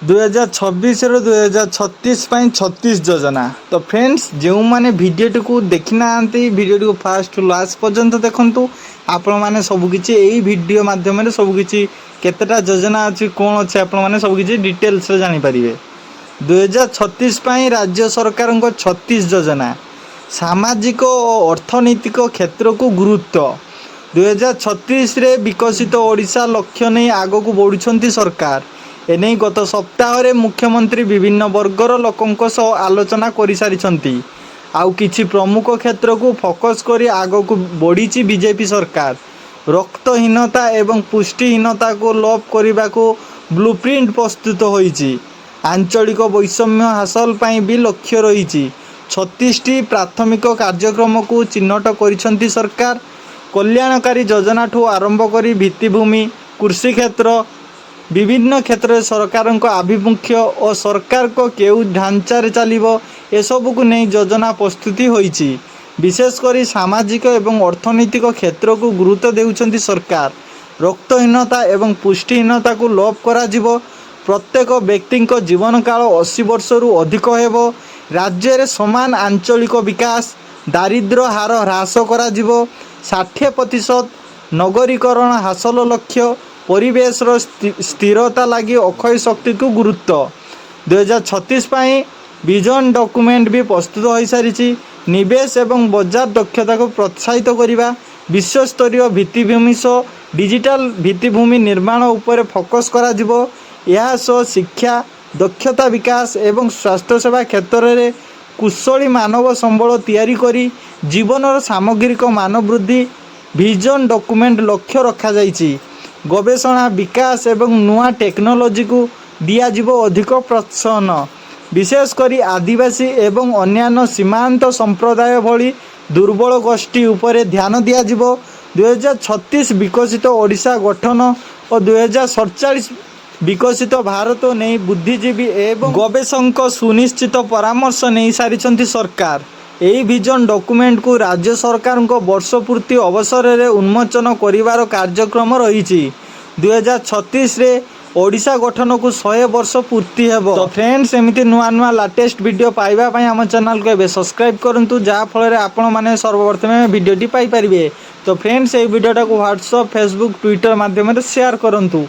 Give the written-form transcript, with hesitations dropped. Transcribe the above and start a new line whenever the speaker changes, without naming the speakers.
2026 ରୁ 2036 ପାଇଁ 36 ଯୋଜନା। ତ फ्रेंड्स जो माने भिडियोटी को देखी ना भिडियोटी को फास्ट लास्ट पर्यंत देखंतु आपण माने सब किछि एई वीडियो माध्यम रे सब किछि केतेटा योजना अछि कोन अछि आपण माने सब किछि डिटेल्स रे जानि परिबे। 2036 ପାଇଁ राज्य सरकार को 36 योजना सामाजिक और अर्थनैतिक क्षेत्र को गुरुत्व 2036 रे विकसित ओडिशा लक्ष्य नहीं आगो को बढ़ुछंती सरकार एने गत सप्ताह रे मुख्यमंत्री विभिन्न वर्गर लोकों सह आलोचना करि सारिछंती आउ किछि प्रमुख क्षेत्र को फोकस करी आगो को बढ़ीची बीजेपी सरकार रक्तहीनता एवं पुष्टिहीनता को लोप करने को ब्लूप्रिंट प्रस्तुत होईची आंचलिक वैषम्य हासिल पाई भी लक्ष्य रही 36टी प्राथमिक कार्यक्रम को चिन्हट करिसंती सरकार कल्याणकारी योजना ठू आरंभ करी भित्तिभूमि कृषि क्षेत्र विभिन्न क्षेत्र सरकार को आभिमुख्य और सरकार को केउ ढांचारे चलिबो एसबू को नहीं योजना प्रस्तुति होईची विशेषकर सामाजिक एवं अर्थनैतिक क्षेत्र को गुरुत्व देउछंती सरकार रक्तहीनता एवं पुष्टिहीनता को लोप करा जिवो प्रत्येक व्यक्ति जीवन काल 80 वर्ष रु अधिक हेबो राज्य रे समान आंचलिक विकास दारिद्र्य हार ह्रास करा जिवो 60% नगरीकरण हासिल लक्ष्य परिवेश स्थिरता लगी अक्षय शक्ति को गुरुत्व 2036 पाई विजन डॉक्यूमेंट भी प्रस्तुत हो सारी निवेश एवं बाजार दक्षता को प्रोत्साहित करने विश्वस्तरीय भित्तिभूमि सह डिजिटल भित्तिभूमि निर्माण उपर फोकस करा जिवो यह सह शिक्षा दक्षता विकास एवं स्वास्थ्य सेवा क्षेत्र में कुशली मानव संबल तैयारी करी जीवन सामग्रिक मान वृद्धि विजन डॉक्यूमेंट लक्ष्य रखा जाइछि गवेषणा विकास एवं नुआ टेक्नोलोजी को दियाजिबो अधिक प्रोत्साहन विशेषकर आदिवासी एवं अन्यान्य सीमांत संप्रदाय भली दुर्बल गोष्ठी उपरे ध्यान दियाजिबो 2036 विकसित ओडिशा गठन और 2047 विकसित भारत नहीं बुद्धिजीवी एवं गवेषक सुनिश्चित परामर्श नहीं सारी सरकार यही विजन डॉक्यूमेंट को राज्य सरकार को वर्ष पूर्ति अवसर में उन्मोचन करिवार कार्यक्रम रही 2036 रे ओडिशा गठन को 100 वर्ष पूर्ति हेबो। तो फ्रेंड्स एमती नुआ नुआ लेटेस्ट वीडियो पाइबा पई हम चैनल को एबे सब्सक्राइब करंतु जहाँ फल आपण माने सर्वप्रथमे वीडियोटी पाई परिबे। तो फ्रेंड्स ये वीडियोटा को व्हाट्सएप फेसबुक ट्विटर माध्यम शेयर करंतु।